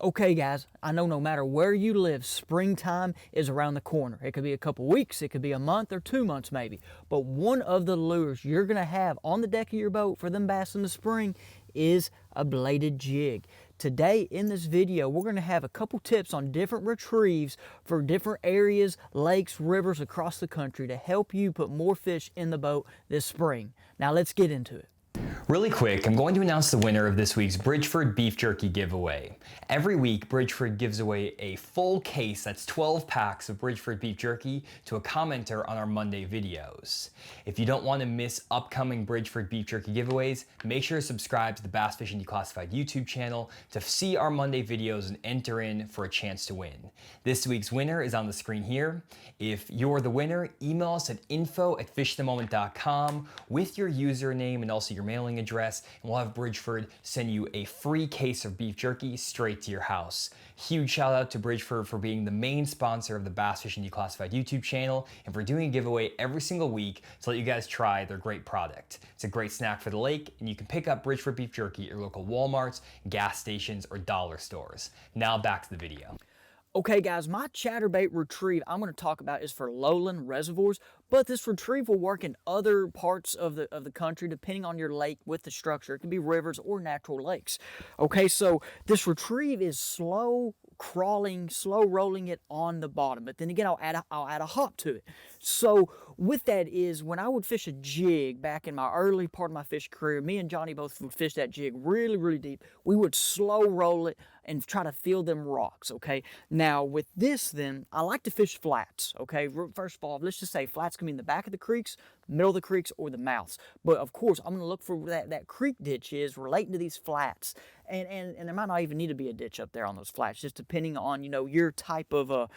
Okay guys, I know no matter where you live, springtime is around the corner. It could be a couple weeks, it could be a month or 2 months maybe. But one of the lures you're going to have on the deck of your boat for them bass in the spring is a bladed jig. Today in this video, we're going to have a couple tips on different retrieves for different areas, lakes, rivers across the country to help you put more fish in the boat this spring. Now let's get into it. Really quick, I'm going to announce the winner of this week's Bridgeford Beef Jerky giveaway. Every week, Bridgeford gives away a full case, that's 12 packs of Bridgeford Beef Jerky, to a commenter on our Monday videos. If you don't want to miss upcoming Bridgeford Beef Jerky giveaways, make sure to subscribe to the Bass Fishing Declassified YouTube channel to see our Monday videos and enter in for a chance to win. This week's winner is on the screen here. If you're the winner, email us at info@fishthemoment.com with your username and also your mailing address, and we'll have Bridgeford send you a free case of beef jerky straight to your house. Huge shout out to Bridgeford for being the main sponsor of the Bass Fishing Declassified YouTube channel and for doing a giveaway every single week to let you guys try their great product. It's a great snack for the lake, and you can pick up Bridgeford Beef Jerky at your local Walmarts, gas stations, or dollar stores. Now back to the video. Okay guys, my Chatterbait Retrieve I'm going to talk about is for lowland reservoirs, but this retrieve will work in other parts of the country depending on your lake with the structure. It can be rivers or natural lakes. Okay, so this retrieve is slow crawling, slow rolling it on the bottom, but then again I'll add a hop to it. So with that is when I would fish a jig back in my early part of my fish career, me and Johnny both would fish that jig really deep. We would slow roll it and try to feel them rocks. Okay, now with this then I like to fish flats. Okay, first of all, let's just say flats can be in the back of the creeks, middle of the creeks, or the mouths. But of course I'm going to look for where that creek ditch is relating to these flats, and there might not even need to be a ditch up there on those flats, just depending on your type of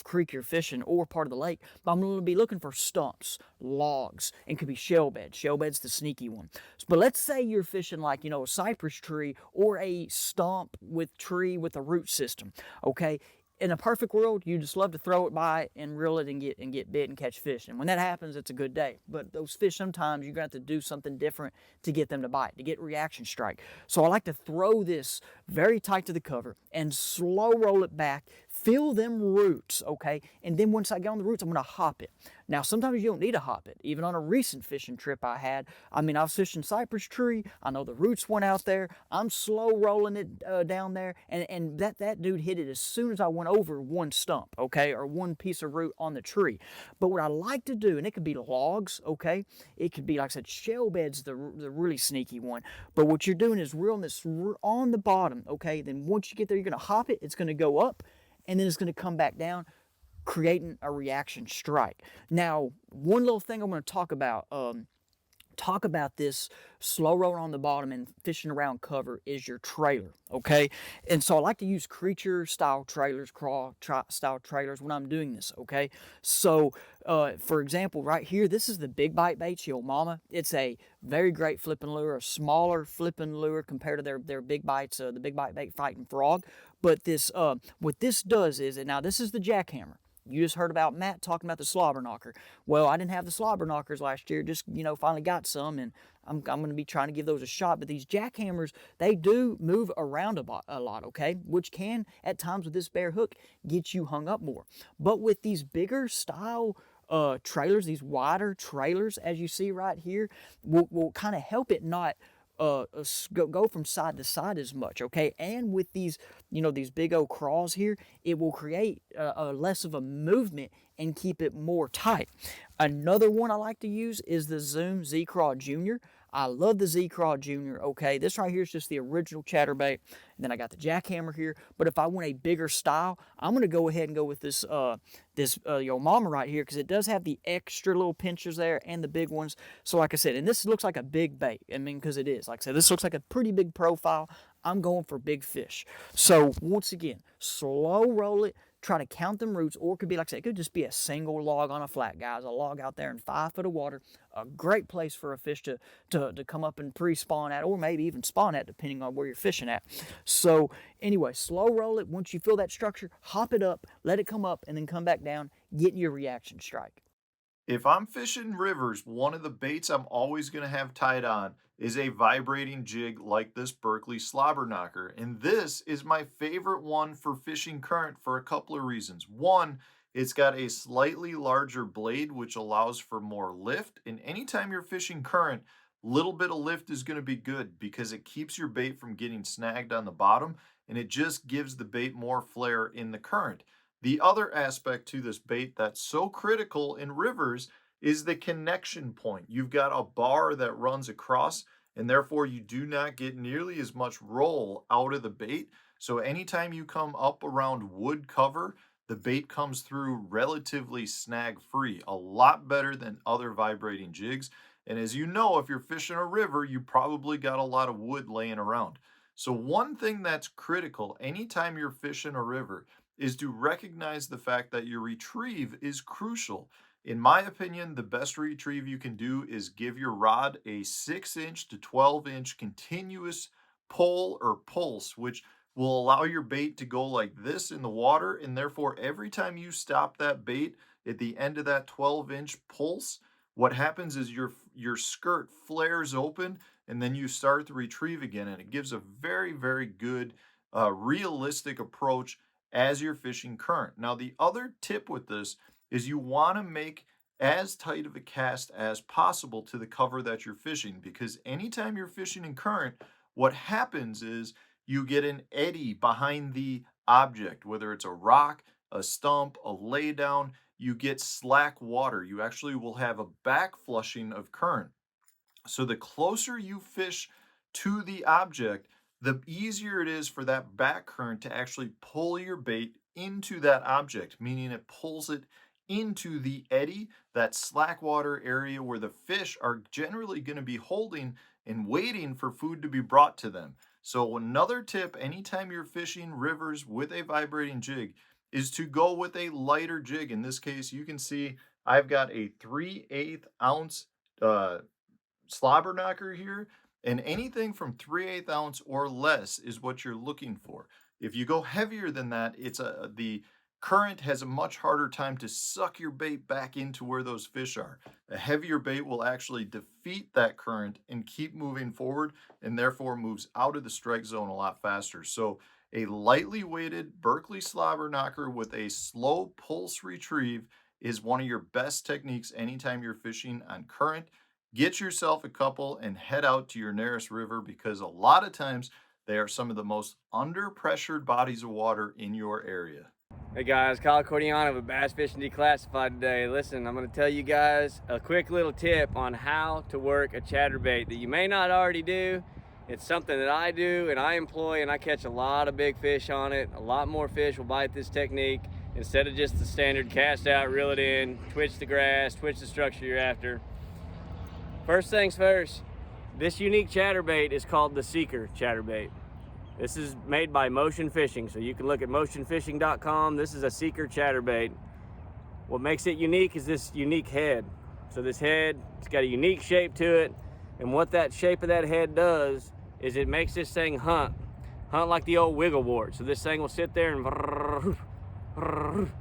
creek you're fishing or part of the lake. But I'm going to be looking for stumps, logs, and could be shell beds. Shell bed's the sneaky one. But let's say you're fishing like a cypress tree or a stump with tree with a root system. Okay, in a perfect world, you just love to throw it by and reel it and get bit and catch fish. And when that happens, it's a good day. But those fish, sometimes you're going to have to do something different to get them to bite, to get reaction strike. So I like to throw this very tight to the cover and slow roll it back, feel them roots, okay? And then once I get on the roots, I'm going to hop it. Now, sometimes you don't need to hop it. Even on a recent fishing trip I had, I was fishing cypress tree. I know the roots went out there. I'm slow rolling it down there, and that dude hit it as soon as I went over one stump, okay, or one piece of root on the tree. But what I like to do, and it could be logs, okay, it could be, like I said, shell beds, the really sneaky one. But what you're doing is reeling this on the bottom, okay? Then once you get there, you're going to hop it. It's going to go up, and then it's going to come back down, creating a reaction strike. Now, one little thing I'm going to talk about this slow rolling on the bottom and fishing around cover is your trailer, okay? And so I like to use creature style trailers, crawl style trailers when I'm doing this, okay? So for example, right here, this is the Big Bite Baits, Yo Mama. It's a very great flipping lure, a smaller flipping lure compared to their big bites, the Big Bite Bait Fighting Frog. But this what this does is, and now this is the jackhammer. You just heard about Matt talking about the slobber knocker. Well, I didn't have the slobber knockers last year, just, finally got some, and I'm going to be trying to give those a shot. But these jackhammers, they do move around a lot, okay? Which can, at times with this bare hook, get you hung up more. But with these bigger style trailers, these wider trailers, as you see right here, will kind of help it not go from side to side as much, okay? And with these, these big old craws here, it will create less of a movement and keep it more tight. Another one I like to use is the Zoom Z-Craw Jr. I love the Z-Craw Jr., okay? This right here is just the original chatterbait. And then I got the jackhammer here. But if I want a bigger style, I'm going to go ahead and go with this Yo Mama right here, because it does have the extra little pinchers there and the big ones. So like I said, and this looks like a big bait. Because it is. Like I said, this looks like a pretty big profile. I'm going for big fish. So once again, slow roll it. Try to count them roots, or it could be, like I said, it could just be a single log on a flat, guys. A log out there in 5 foot of water. A great place for a fish to come up and pre-spawn at, or maybe even spawn at, depending on where you're fishing at. So anyway, slow roll it. Once you feel that structure, hop it up, let it come up, and then come back down, getting your reaction strike. If I'm fishing rivers, one of the baits I'm always going to have tied on is a vibrating jig like this Berkeley slobber knocker. And this is my favorite one for fishing current for a couple of reasons. One, it's got a slightly larger blade, which allows for more lift. And anytime you're fishing current, little bit of lift is going to be good because it keeps your bait from getting snagged on the bottom and it just gives the bait more flair in the current. The other aspect to this bait that's so critical in rivers is the connection point. You've got a bar that runs across, and therefore you do not get nearly as much roll out of the bait. So anytime you come up around wood cover, the bait comes through relatively snag free, a lot better than other vibrating jigs. And as you know, if you're fishing a river, you probably got a lot of wood laying around. So one thing that's critical anytime you're fishing a river is to recognize the fact that your retrieve is crucial. In my opinion, the best retrieve you can do is give your rod a 6-inch to 12-inch continuous pull or pulse, which will allow your bait to go like this in the water. And therefore, every time you stop that bait at the end of that 12-inch pulse, what happens is your skirt flares open and then you start to retrieve again. And it gives a very, very good, realistic approach as you're fishing current. Now, the other tip with this is you want to make as tight of a cast as possible to the cover that you're fishing, because anytime you're fishing in current, what happens is you get an eddy behind the object, whether it's a rock, a stump, a laydown, you get slack water. You actually will have a back flushing of current. So the closer you fish to the object, the easier it is for that back current to actually pull your bait into that object, meaning it pulls it into the eddy, that slack water area where the fish are generally going to be holding and waiting for food to be brought to them. So another tip, anytime you're fishing rivers with a vibrating jig, is to go with a lighter jig. In this case, you can see I've got a 3/8 ounce slobber knocker here, and anything from 3/8 ounce or less is what you're looking for. If you go heavier than that, the current has a much harder time to suck your bait back into where those fish are. A heavier bait will actually defeat that current and keep moving forward, and therefore moves out of the strike zone a lot faster. So a lightly weighted Berkeley slobber knocker with a slow pulse retrieve is one of your best techniques anytime you're fishing on current. Get yourself a couple and head out to your nearest river, because a lot of times they are some of the most under pressured bodies of water in your area. Hey guys, Kyle Cordiano with Bass Fishing Declassified today. Listen, I'm going to tell you guys a quick little tip on how to work a chatterbait that you may not already do. It's something that I do and I employ, and I catch a lot of big fish on it. A lot more fish will bite this technique instead of just the standard cast out, reel it in, twitch the grass, twitch the structure you're after. First things first, this unique chatterbait is called the Seeker chatterbait. This is made by Motion Fishing, so you can look at motionfishing.com. This is a Seeker chatterbait. What makes it unique is this unique head. So this head, it's got a unique shape to it, and what that shape of that head does is it makes this thing hunt like the old wiggle board. So this thing will sit there and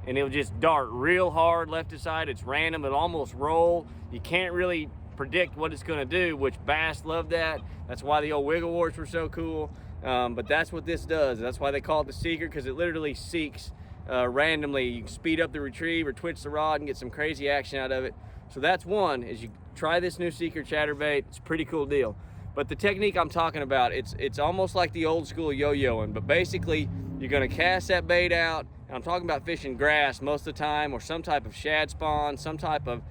it'll just dart real hard left to side. It's random, it'll almost roll. You can't really predict what it's gonna do, which bass love that. That's why the old wiggle boards were so cool. But that's what this does. That's why they call it the Seeker, because it literally seeks randomly. You can speed up the retrieve or twitch the rod and get some crazy action out of it. So that's one, is you try this new Seeker chatterbait. It's a pretty cool deal. But the technique I'm talking about, it's almost like the old school yo-yoing, but basically you're gonna cast that bait out, and I'm talking about fishing grass most of the time, or some type of shad spawn, some type of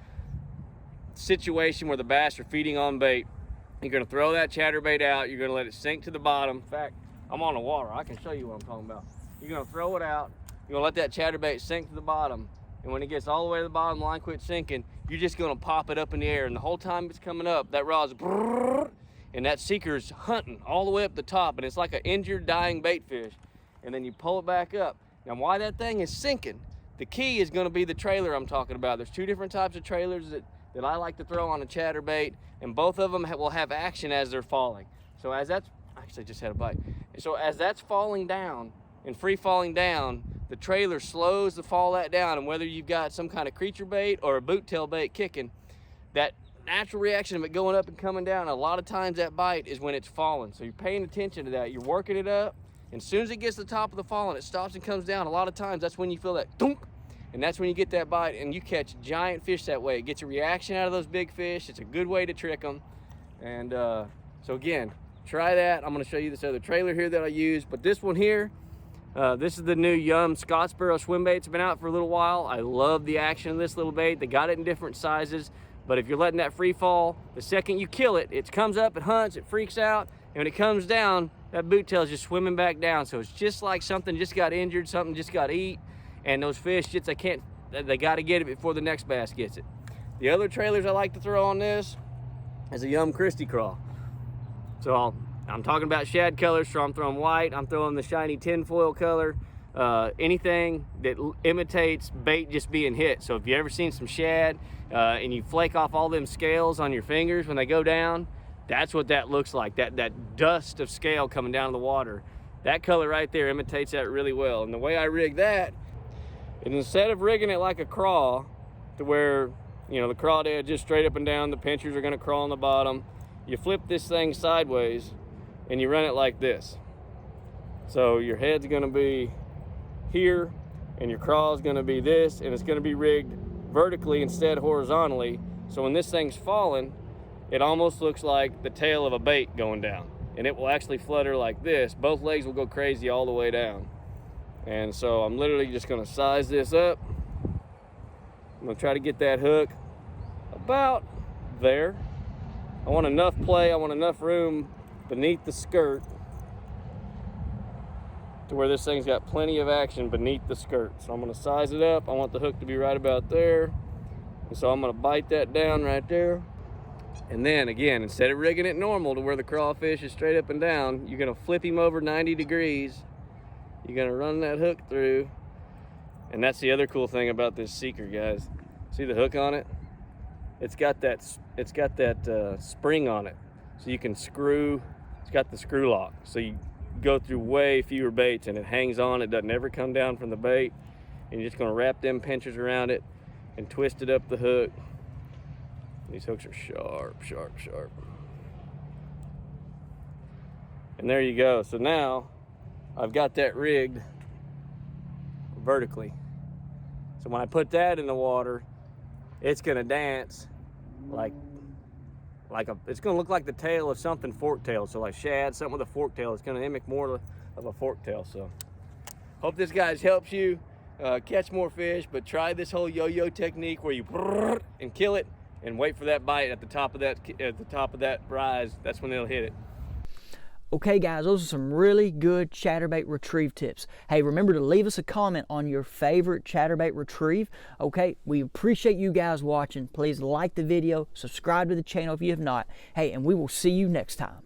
situation where the bass are feeding on bait. You're gonna throw that chatterbait out, you're gonna let it sink to the bottom. In fact, I'm on the water, I can show you what I'm talking about. You're gonna throw it out, you're gonna let that chatterbait sink to the bottom, and when it gets all the way to the bottom, the line quits sinking, you're just gonna pop it up in the air, and the whole time it's coming up, that rod's and that Seeker's hunting all the way up the top, and it's like an injured, dying bait fish. And then you pull it back up. Now, why that thing is sinking, the key is gonna be the trailer I'm talking about. There's two different types of trailers that I like to throw on a chatterbait, and both of them will have action as they're falling. So as that's, actually just had a bite. So as that's falling down and free falling down, the trailer slows the fall that down, and whether you've got some kind of creature bait or a boot tail bait kicking, that natural reaction of it going up and coming down, a lot of times that bite is when it's falling. So you're paying attention to that. You're working it up, and as soon as it gets to the top of the fall and it stops and comes down, a lot of times that's when you feel that thunk, and that's when you get that bite, and you catch giant fish that way. It gets a reaction out of those big fish. It's a good way to trick them. And so again, try that. I'm gonna show you this other trailer here that I use, but this one here, this is the new Yum Scottsboro swim bait. It's been out for a little while. I love the action of this little bait. They got it in different sizes, but if you're letting that free fall, the second you kill it, it comes up, it hunts, it freaks out, and when it comes down, that boot tail is just swimming back down. So it's just like something just got injured, something just got eat, and those fish just, they got to get it before the next bass gets it. The other trailers I like to throw on this is a Yum Christy Crawl. So I'm talking about shad colors, so I'm throwing white, I'm throwing the shiny tinfoil color, anything that imitates bait just being hit. So if you ever seen some shad and you flake off all them scales on your fingers when they go down, that's what that looks like, that dust of scale coming down in the water. That color right there imitates that really well. And the way I rig that, and instead of rigging it like a craw, to where, you know, the crawdad just straight up and down, the pinchers are gonna crawl on the bottom, you flip this thing sideways and you run it like this. So your head's gonna be here and your craw's gonna be this, and it's gonna be rigged vertically instead horizontally. So when this thing's falling, it almost looks like the tail of a bait going down, and it will actually flutter like this. Both legs will go crazy all the way down. And so I'm literally just gonna size this up. I'm gonna try to get that hook about there. I want enough play, I want enough room beneath the skirt to where this thing's got plenty of action beneath the skirt. So I'm gonna size it up. I want the hook to be right about there. And so I'm gonna bite that down right there. And then again, instead of rigging it normal to where the crawfish is straight up and down, you're gonna flip him over 90 degrees. You're gonna run that hook through. And that's the other cool thing about this Seeker, guys. See the hook on it? It's got that spring on it. So you can screw, it's got the screw lock. So you go through way fewer baits and it hangs on, it doesn't ever come down from the bait. And you're just gonna wrap them pinchers around it and twist it up the hook. These hooks are sharp, sharp, sharp. And there you go. So now I've got that rigged vertically. So when I put that in the water, it's gonna dance it's gonna look like the tail of something fork-tailed. So like shad, something with a fork tail. It's gonna mimic more of a fork tail. So hope this guys helps you catch more fish, but try this whole yo-yo technique where you and kill it and wait for that bite at the top of that rise. That's when they'll hit it. Okay guys, those are some really good Chatterbait Retrieve tips. Hey, remember to leave us a comment on your favorite Chatterbait Retrieve. Okay, we appreciate you guys watching. Please like the video, subscribe to the channel if you have not. Hey, and we will see you next time.